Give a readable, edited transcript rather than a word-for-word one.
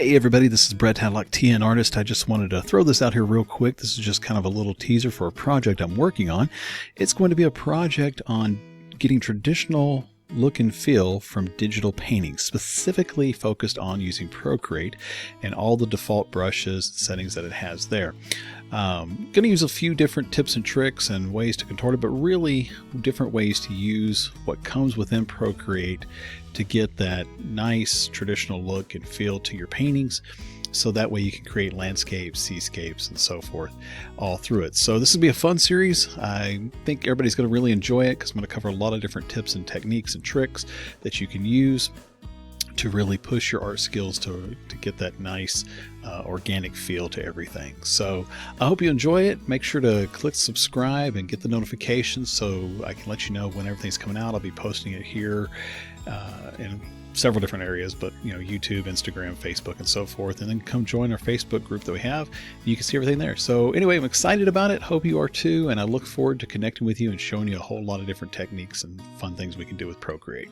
Hey everybody, this is Brett Hadlock, TN Artist. I just wanted to throw this out here real quick. This is just kind of a little teaser for a project I'm working on. It's going to be a project on getting traditional look and feel from digital painting, specifically focused on using Procreate and all the default brushes and settings that it has there. Going to use a few different tips and tricks and ways to contort it, but really different ways to use what comes within Procreate to get that nice traditional look and feel to your paintings. So that way you can create landscapes, seascapes, and so forth all through it. So this will be a fun series. I think everybody's going to really enjoy it because I'm going to cover a lot of different tips and techniques and tricks that you can use to really push your art skills to get that nice organic feel to everything. So I hope you enjoy it. Make sure to click subscribe and get the notifications so I can let you know when everything's coming out. I'll be posting it here in several different areas, but YouTube, Instagram, Facebook, and so forth. And then come join our Facebook group that we have. You can see everything there. So anyway, I'm excited about it. Hope you are too. And I look forward to connecting with you and showing you a whole lot of different techniques and fun things we can do with Procreate.